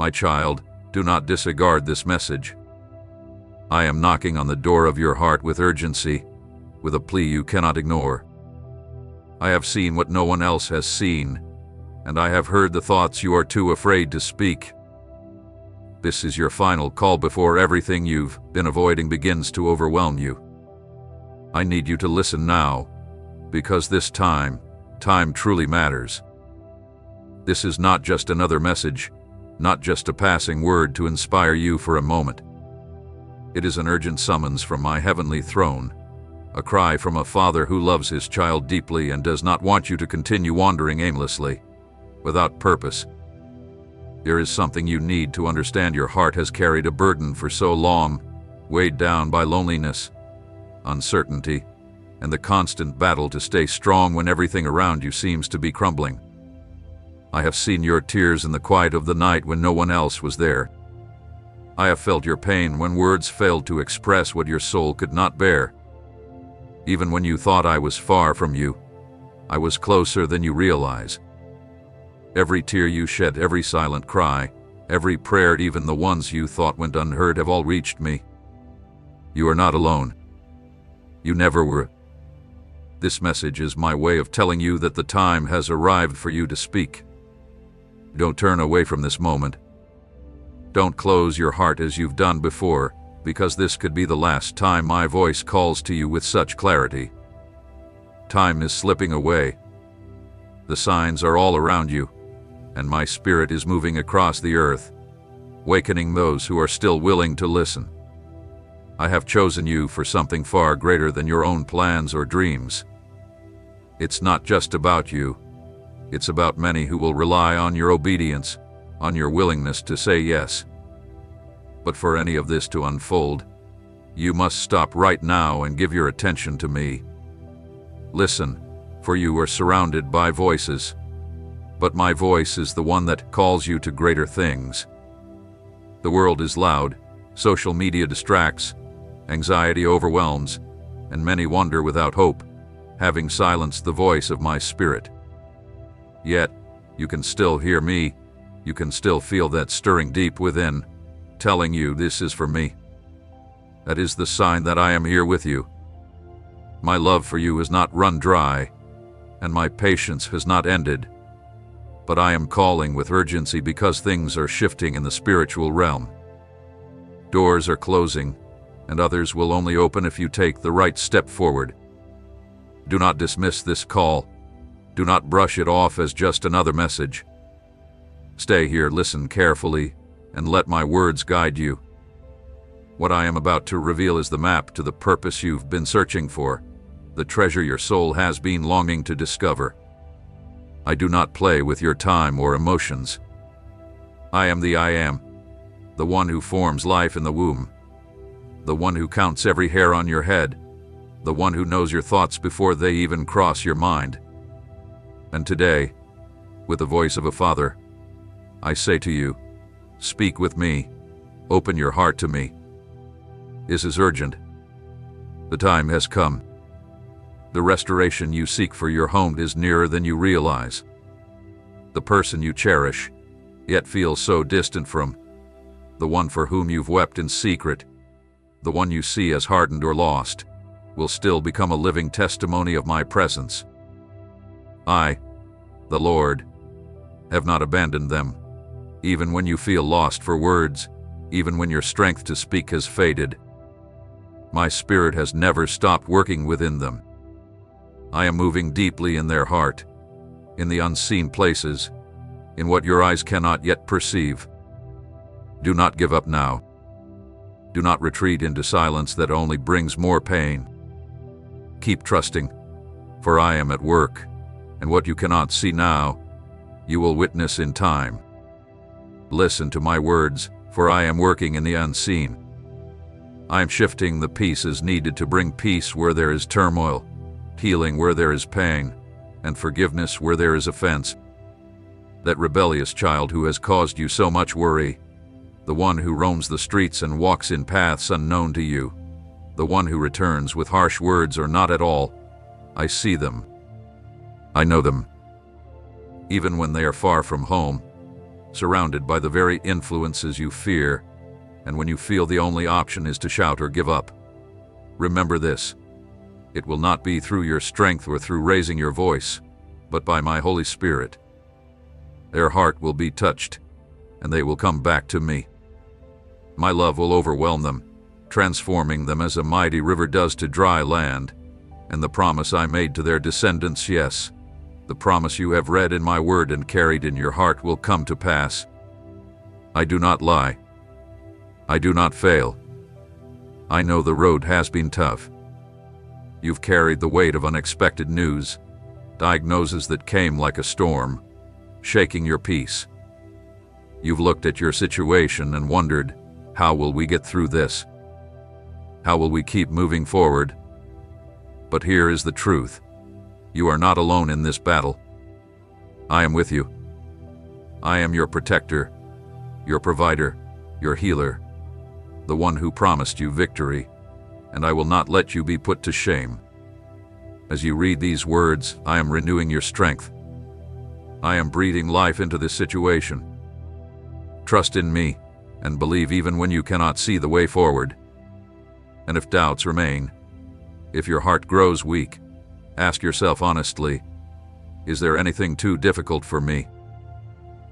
My child, do not disregard this message. I am knocking on the door of your heart with urgency, with a plea you cannot ignore. I have seen what no one else has seen, and I have heard the thoughts you are too afraid to speak. This is your final call before everything you've been avoiding begins to overwhelm you. I need you to listen now, because this time truly matters. This is not just another message, not just a passing word to inspire you for a moment. It is an urgent summons from my heavenly throne, a cry from a father who loves his child deeply and does not want you to continue wandering aimlessly, without purpose. There is something you need to understand. Your heart has carried a burden for so long, weighed down by loneliness, uncertainty, and the constant battle to stay strong when everything around you seems to be crumbling. I have seen your tears in the quiet of the night when no one else was there. I have felt your pain when words failed to express what your soul could not bear. Even when you thought I was far from you, I was closer than you realize. Every tear you shed, every silent cry, every prayer, even the ones you thought went unheard, have all reached me. You are not alone. You never were. This message is my way of telling you that the time has arrived for you to speak. Don't turn away from this moment. Don't close your heart as you've done before, because this could be the last time my voice calls to you with such clarity. Time is slipping away. The signs are all around you, and my spirit is moving across the earth, wakening those who are still willing to listen. I have chosen you for something far greater than your own plans or dreams. It's not just about you. It's about many who will rely on your obedience, on your willingness to say yes. But for any of this to unfold, you must stop right now and give your attention to me. Listen, for you are surrounded by voices, but my voice is the one that calls you to greater things. The world is loud, social media distracts, anxiety overwhelms, and many wander without hope, having silenced the voice of my spirit. Yet, you can still hear me. You can still feel that stirring deep within, telling you this is for me. That is the sign that I am here with you. My love for you has not run dry, and my patience has not ended. But I am calling with urgency because things are shifting in the spiritual realm. Doors are closing, and others will only open if you take the right step forward. Do not dismiss this call. Do not brush it off as just another message. Stay here, listen carefully, and let my words guide you. What I am about to reveal is the map to the purpose you've been searching for, the treasure your soul has been longing to discover. I do not play with your time or emotions. I am the I Am, the one who forms life in the womb, the one who counts every hair on your head, the one who knows your thoughts before they even cross your mind. And today, with the voice of a father, I say to you, speak with me, open your heart to me. This is urgent. The time has come. The restoration you seek for your home is nearer than you realize. The person you cherish, yet feel so distant from, the one for whom you've wept in secret, the one you see as hardened or lost, will still become a living testimony of my presence. I, the Lord, have not abandoned them, even when you feel lost for words, even when your strength to speak has faded. My spirit has never stopped working within them. I am moving deeply in their heart, in the unseen places, in what your eyes cannot yet perceive. Do not give up now. Do not retreat into silence that only brings more pain. Keep trusting, for I am at work, and what you cannot see now, you will witness in time. Listen to my words, for I am working in the unseen. I am shifting the pieces needed to bring peace where there is turmoil, healing where there is pain, and forgiveness where there is offense. That rebellious child who has caused you so much worry, the one who roams the streets and walks in paths unknown to you, the one who returns with harsh words or not at all, I see them. I know them. Even when they are far from home, surrounded by the very influences you fear, and when you feel the only option is to shout or give up. Remember this: it will not be through your strength or through raising your voice, but by my Holy Spirit. Their heart will be touched, and they will come back to me. My love will overwhelm them, transforming them as a mighty river does to dry land, and the promise I made to their descendants, yes, the promise you have read in my word and carried in your heart will come to pass. I do not lie. I do not fail. I know the road has been tough. You've carried the weight of unexpected news, diagnoses that came like a storm, shaking your peace. You've looked at your situation and wondered, how will we get through this? How will we keep moving forward? But here is the truth. You are not alone in this battle. I am with you. I am your protector, your provider, your healer, the one who promised you victory, and I will not let you be put to shame. As you read these words, I am renewing your strength. I am breathing life into this situation. Trust in me, and believe even when you cannot see the way forward. And if doubts remain, if your heart grows weak, ask yourself honestly, is there anything too difficult for me?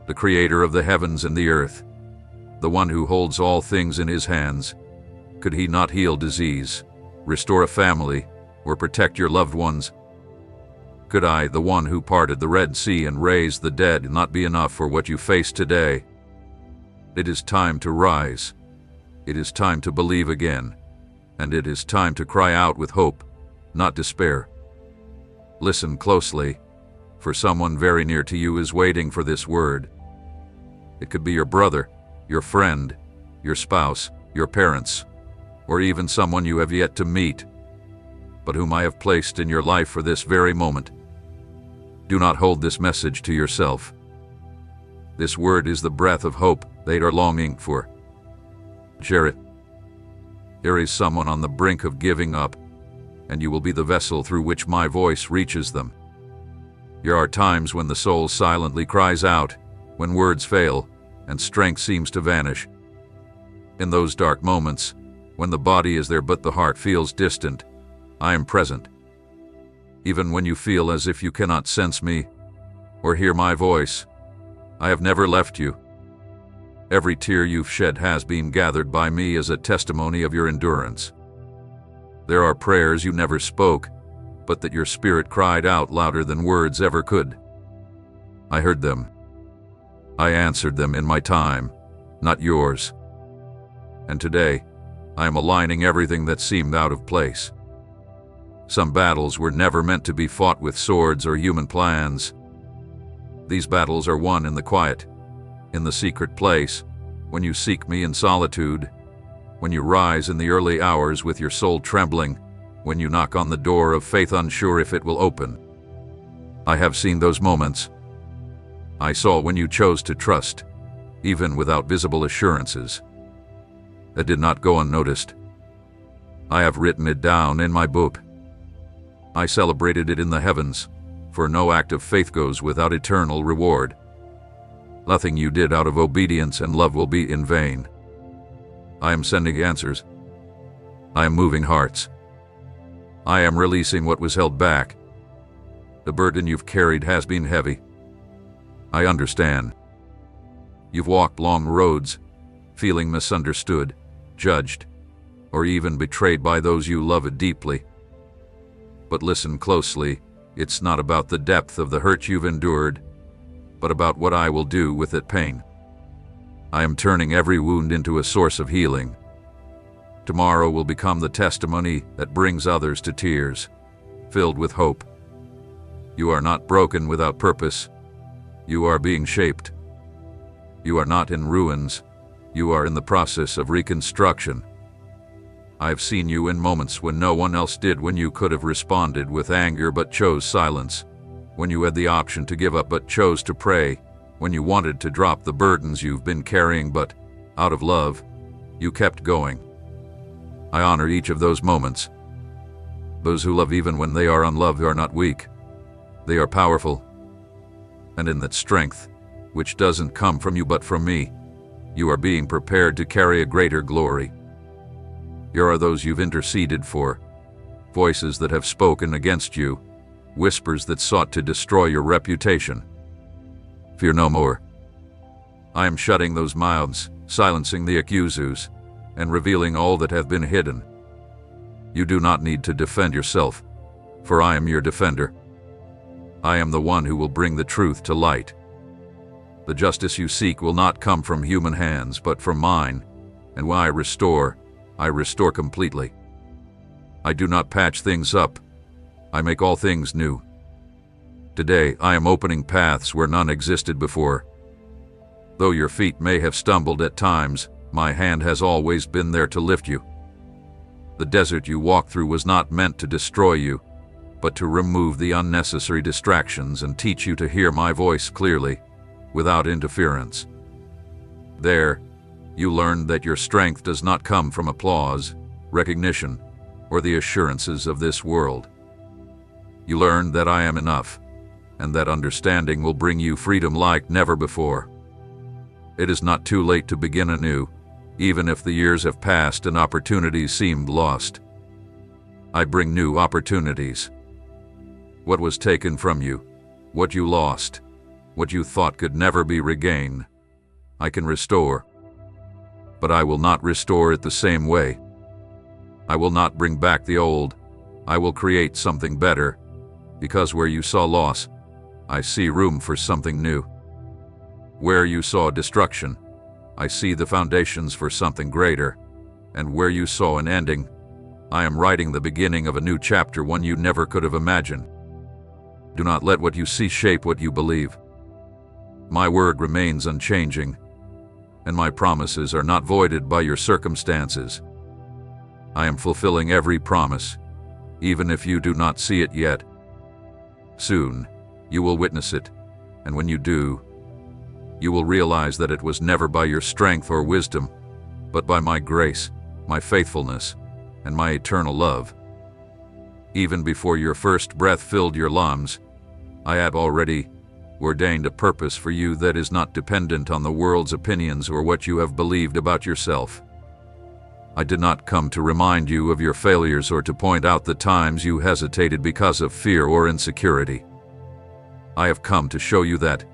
The Creator of the heavens and the earth, the one who holds all things in his hands, could he not heal disease, restore a family, or protect your loved ones? Could I, the one who parted the Red Sea and raised the dead, not be enough for what you face today? It is time to rise. It is time to believe again. And it is time to cry out with hope, not despair. Listen closely, for someone very near to you is waiting for this word. It could be your brother, your friend, your spouse, your parents, or even someone you have yet to meet, but whom I have placed in your life for this very moment. Do not hold this message to yourself. This word is the breath of hope they are longing for. Share it. There is someone on the brink of giving up, and you will be the vessel through which my voice reaches them. There are times when the soul silently cries out, when words fail, and strength seems to vanish. In those dark moments, when the body is there but the heart feels distant, I am present. Even when you feel as if you cannot sense me, or hear my voice, I have never left you. Every tear you've shed has been gathered by me as a testimony of your endurance. There are prayers you never spoke, but that your spirit cried out louder than words ever could. I heard them. I answered them in my time, not yours. And today, I am aligning everything that seemed out of place. Some battles were never meant to be fought with swords or human plans. These battles are won in the quiet, in the secret place, when you seek me in solitude, when you rise in the early hours with your soul trembling, when you knock on the door of faith unsure if it will open. I have seen those moments. I saw when you chose to trust, even without visible assurances. It did not go unnoticed. I have written it down in my book. I celebrated it in the heavens, for no act of faith goes without eternal reward. Nothing you did out of obedience and love will be in vain. I am sending answers. I am moving hearts. I am releasing what was held back. The burden you've carried has been heavy. I understand. You've walked long roads, feeling misunderstood, judged, or even betrayed by those you love deeply. But listen closely, it's not about the depth of the hurt you've endured, but about what I will do with that pain. I am turning every wound into a source of healing. Tomorrow will become the testimony that brings others to tears, filled with hope. You are not broken without purpose. You are being shaped. You are not in ruins. You are in the process of reconstruction. I have seen you in moments when no one else did, when you could have responded with anger but chose silence, when you had the option to give up but chose to pray, when you wanted to drop the burdens you've been carrying but, out of love, you kept going. I honor each of those moments. Those who love even when they are unloved are not weak. They are powerful. And in that strength, which doesn't come from you but from me. You are being prepared to carry a greater glory. Here are those you've interceded for, voices that have spoken against you, whispers that sought to destroy your reputation. Fear no more. I am shutting those mouths, silencing the accusers, and revealing all that have been hidden. You do not need to defend yourself, for I am your defender. I am the one who will bring the truth to light. The justice you seek will not come from human hands, but from mine, and when I restore completely. I do not patch things up. I make all things new. Today, I am opening paths where none existed before. Though your feet may have stumbled at times, my hand has always been there to lift you. The desert you walked through was not meant to destroy you, but to remove the unnecessary distractions and teach you to hear my voice clearly, without interference. There, you learned that your strength does not come from applause, recognition, or the assurances of this world. You learned that I am enough, and that understanding will bring you freedom like never before. It is not too late to begin anew, even if the years have passed and opportunities seemed lost. I bring new opportunities. What was taken from you, what you lost, what you thought could never be regained, I can restore. But I will not restore it the same way. I will not bring back the old. I will create something better, because where you saw loss, I see room for something new. Where you saw destruction, I see the foundations for something greater, and where you saw an ending, I am writing the beginning of a new chapter, one you never could have imagined. Do not let what you see shape what you believe. My word remains unchanging, and my promises are not voided by your circumstances. I am fulfilling every promise, even if you do not see it yet. Soon, you will witness it, and when you do, you will realize that it was never by your strength or wisdom, but by my grace, my faithfulness, and my eternal love. Even before your first breath filled your lungs, I had already ordained a purpose for you that is not dependent on the world's opinions or what you have believed about yourself. I did not come to remind you of your failures or to point out the times you hesitated because of fear or insecurity. I have come to show you that,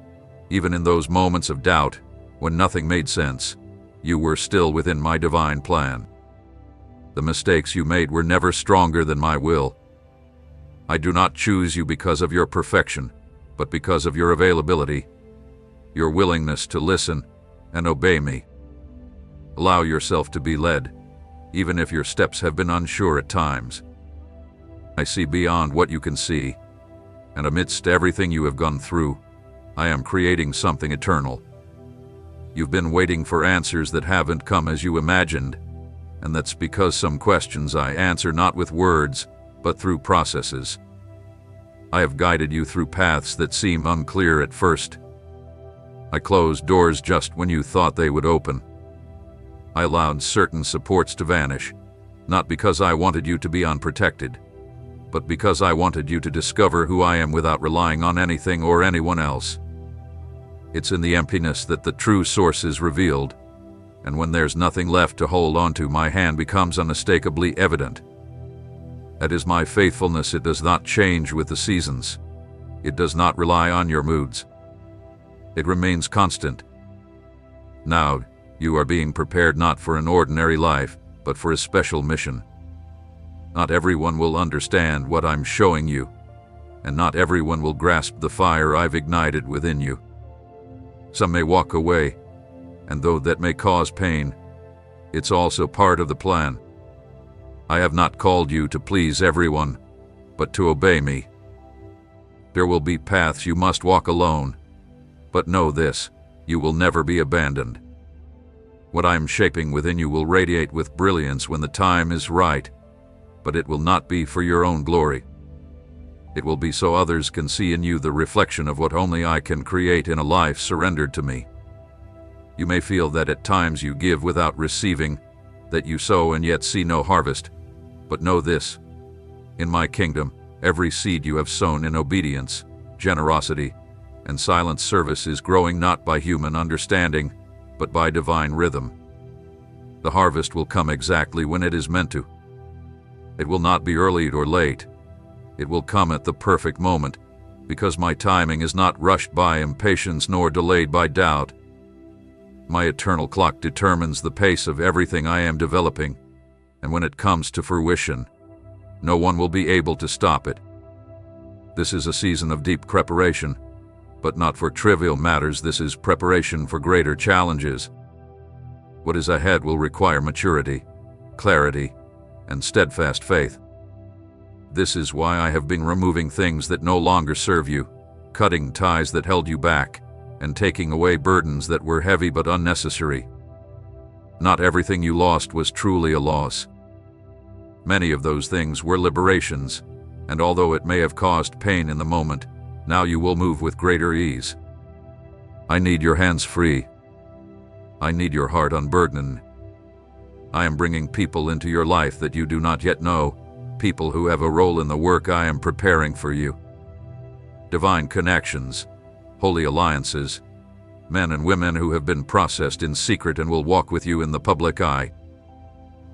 even in those moments of doubt, when nothing made sense, you were still within my divine plan. The mistakes you made were never stronger than my will. I do not choose you because of your perfection, but because of your availability, your willingness to listen and obey me. Allow yourself to be led, even if your steps have been unsure at times. I see beyond what you can see, and amidst everything you have gone through, I am creating something eternal. You've been waiting for answers that haven't come as you imagined, and that's because some questions I answer not with words, but through processes. I have guided you through paths that seem unclear at first. I closed doors just when you thought they would open. I allowed certain supports to vanish, not because I wanted you to be unprotected, but because I wanted you to discover who I am without relying on anything or anyone else. It's in the emptiness that the true source is revealed, and when there's nothing left to hold onto, my hand becomes unmistakably evident. That is my faithfulness. It does not change with the seasons. It does not rely on your moods. It remains constant. Now, you are being prepared not for an ordinary life, but for a special mission. Not everyone will understand what I'm showing you, and not everyone will grasp the fire I've ignited within you. Some may walk away, and though that may cause pain, it's also part of the plan. I have not called you to please everyone, but to obey me. There will be paths you must walk alone, but know this, you will never be abandoned. What I am shaping within you will radiate with brilliance when the time is right, but it will not be for your own glory. It will be so others can see in you the reflection of what only I can create in a life surrendered to me. You may feel that at times you give without receiving, that you sow and yet see no harvest, but know this, in my kingdom, every seed you have sown in obedience, generosity, and silent service is growing not by human understanding, but by divine rhythm. The harvest will come exactly when it is meant to. It will not be early or late. It will come at the perfect moment, because my timing is not rushed by impatience nor delayed by doubt. My eternal clock determines the pace of everything I am developing, and when it comes to fruition, no one will be able to stop it. This is a season of deep preparation, but not for trivial matters. This is preparation for greater challenges. What is ahead will require maturity, clarity, and steadfast faith. This is why I have been removing things that no longer serve you, cutting ties that held you back, and taking away burdens that were heavy but unnecessary. Not everything you lost was truly a loss. Many of those things were liberations, and although it may have caused pain in the moment, now you will move with greater ease. I need your hands free. I need your heart unburdened. I am bringing people into your life that you do not yet know, people who have a role in the work I am preparing for you. Divine connections, holy alliances, men and women who have been processed in secret and will walk with you in the public eye.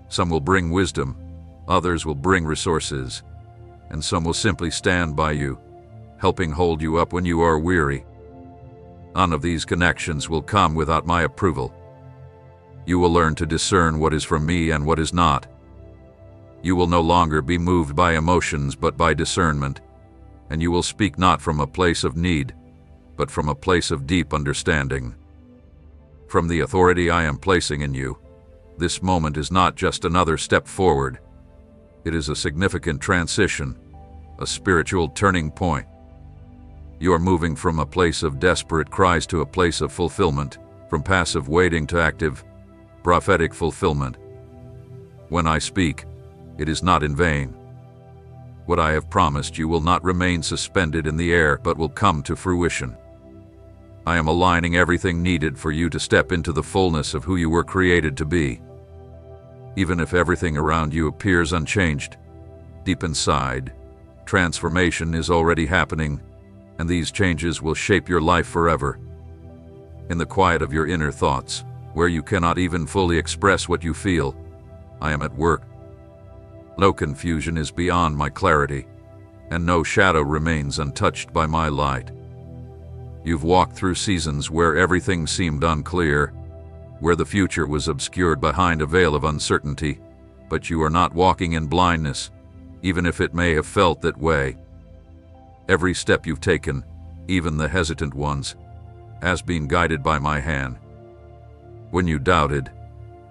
Some will bring wisdom, others will bring resources, and some will simply stand by you, helping hold you up when you are weary. None of these connections will come without my approval. You will learn to discern what is from me and what is not. You will no longer be moved by emotions but by discernment, and you will speak not from a place of need, but from a place of deep understanding. From the authority I am placing in you, this moment is not just another step forward. It is a significant transition, a spiritual turning point. You are moving from a place of desperate cries to a place of fulfillment, from passive waiting to active, prophetic fulfillment. When I speak, it is not in vain. What I have promised you will not remain suspended in the air but will come to fruition. I am aligning everything needed for you to step into the fullness of who you were created to be. Even if everything around you appears unchanged, deep inside, transformation is already happening, and these changes will shape your life forever. In the quiet of your inner thoughts, where you cannot even fully express what you feel, I am at work. No confusion is beyond my clarity, and no shadow remains untouched by my light. You've walked through seasons where everything seemed unclear, where the future was obscured behind a veil of uncertainty, but you are not walking in blindness, even if it may have felt that way. Every step you've taken, even the hesitant ones, has been guided by my hand. When you doubted,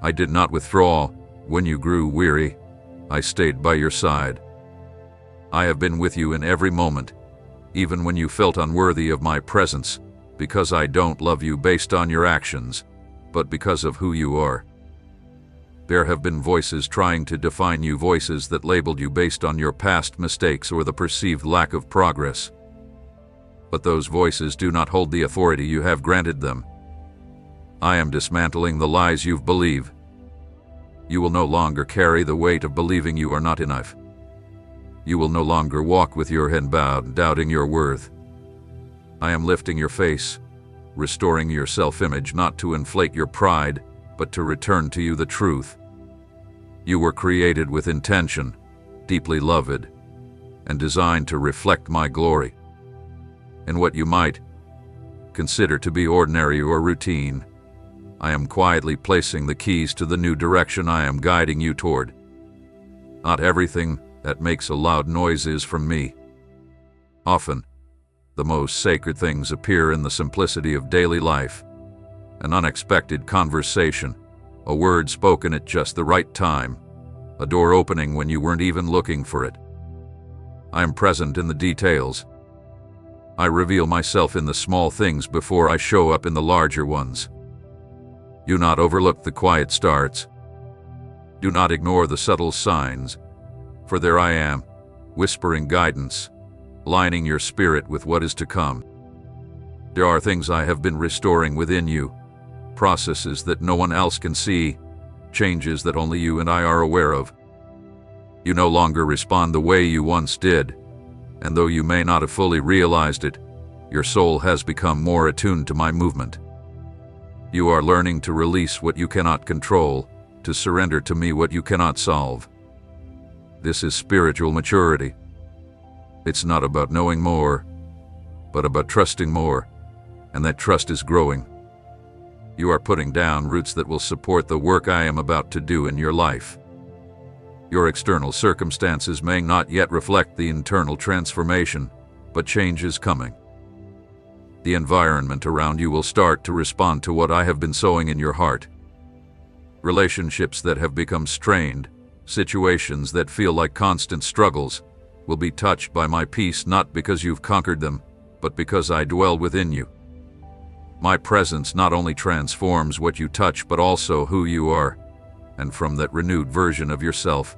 I did not withdraw. When you grew weary, I stayed by your side. I have been with you in every moment, even when you felt unworthy of my presence, because I don't love you based on your actions, but because of who you are. There have been voices trying to define you, voices that labeled you based on your past mistakes or the perceived lack of progress. But those voices do not hold the authority you have granted them. I am dismantling the lies you've believed. You will no longer carry the weight of believing you are not enough. You will no longer walk with your head bowed, doubting your worth. I am lifting your face, restoring your self-image, not to inflate your pride, but to return to you the truth. You were created with intention, deeply loved, and designed to reflect my glory. In what you might consider to be ordinary or routine, I am quietly placing the keys to the new direction I am guiding you toward. Not everything that makes a loud noise is from me. Often, the most sacred things appear in the simplicity of daily life. An unexpected conversation, a word spoken at just the right time, a door opening when you weren't even looking for it. I am present in the details. I reveal myself in the small things before I show up in the larger ones. Do not overlook the quiet starts. Do not ignore the subtle signs, for there I am, whispering guidance, lining your spirit with what is to come. There are things I have been restoring within you, processes that no one else can see, changes that only you and I are aware of. You no longer respond the way you once did, and though you may not have fully realized it, Your soul has become more attuned to my movement. You are learning to release what you cannot control, to surrender to me what you cannot solve. This is spiritual maturity. It's not about knowing more, but about trusting more, and that trust is growing. You are putting down roots that will support the work I am about to do in your life. Your external circumstances may not yet reflect the internal transformation, but change is coming. The environment around you will start to respond to what I have been sowing in your heart. Relationships that have become strained, situations that feel like constant struggles, will be touched by my peace not because you've conquered them, but because I dwell within you. My presence not only transforms what you touch but also who you are, and from that renewed version of yourself,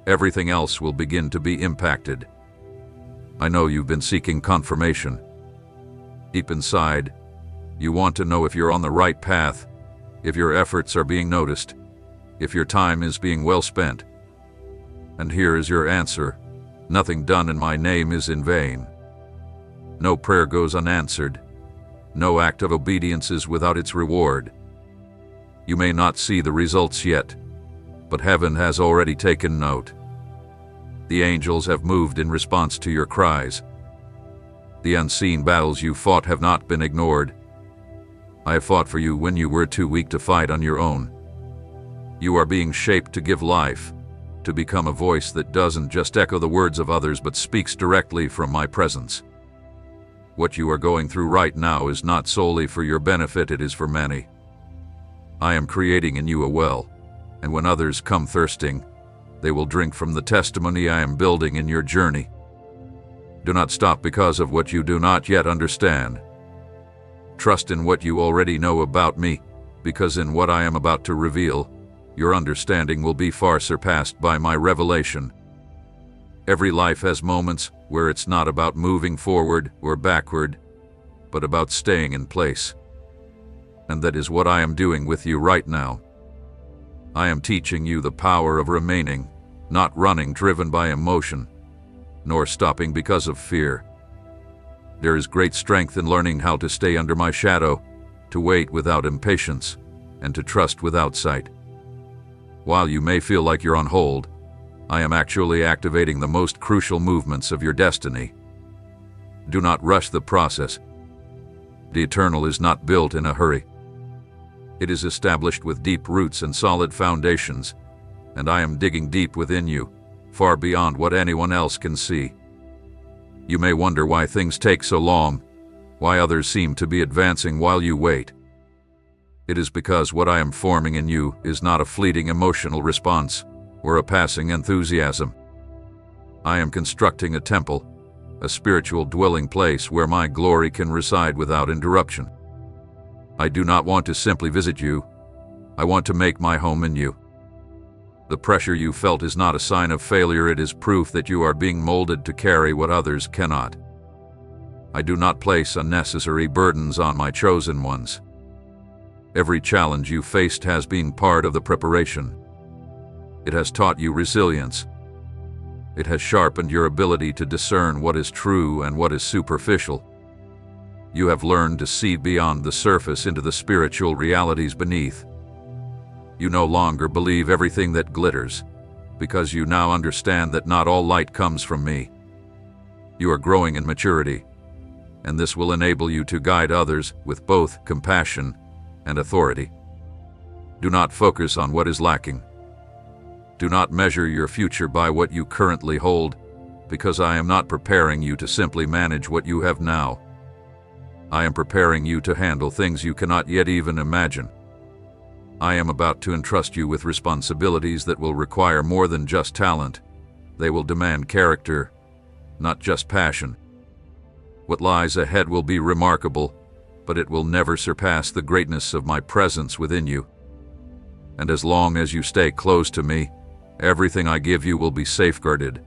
everything else will begin to be impacted. I know you've been seeking confirmation. Deep inside, you want to know if you're on the right path, if your efforts are being noticed, if your time is being well spent. And here is your answer. Nothing done in my name is in vain. No prayer goes unanswered. No act of obedience is without its reward. You may not see the results yet, but heaven has already taken note. The angels have moved in response to your cries. The unseen battles you fought have not been ignored. I have fought for you when you were too weak to fight on your own. You are being shaped to give life, to become a voice that doesn't just echo the words of others but speaks directly from my presence. What you are going through right now is not solely for your benefit, it is for many. I am creating in you a well, and when others come thirsting, they will drink from the testimony I am building in your journey. Do not stop because of what you do not yet understand. Trust in what you already know about me, because in what I am about to reveal, your understanding will be far surpassed by my revelation. Every life has moments where it's not about moving forward or backward, but about staying in place. And that is what I am doing with you right now. I am teaching you the power of remaining, not running driven by emotion, nor stopping because of fear. There is great strength in learning how to stay under my shadow, to wait without impatience, and to trust without sight. While you may feel like you're on hold, I am actually activating the most crucial movements of your destiny. Do not rush the process. The eternal is not built in a hurry. It is established with deep roots and solid foundations, and I am digging deep within you, far beyond what anyone else can see. You may wonder why things take so long, why others seem to be advancing while you wait. It is because what I am forming in you is not a fleeting emotional response or a passing enthusiasm. I am constructing a temple, a spiritual dwelling place where my glory can reside without interruption. I do not want to simply visit you. I want to make my home in you. The pressure you felt is not a sign of failure, it is proof that you are being molded to carry what others cannot. I do not place unnecessary burdens on my chosen ones. Every challenge you faced has been part of the preparation. It has taught you resilience. It has sharpened your ability to discern what is true and what is superficial. You have learned to see beyond the surface into the spiritual realities beneath. You no longer believe everything that glitters, because you now understand that not all light comes from me. You are growing in maturity, and this will enable you to guide others with both compassion and authority. Do not focus on what is lacking. Do not measure your future by what you currently hold, because I am not preparing you to simply manage what you have now. I am preparing you to handle things you cannot yet even imagine. I am about to entrust you with responsibilities that will require more than just talent. They will demand character, not just passion. What lies ahead will be remarkable, but it will never surpass the greatness of my presence within you. And as long as you stay close to me, everything I give you will be safeguarded.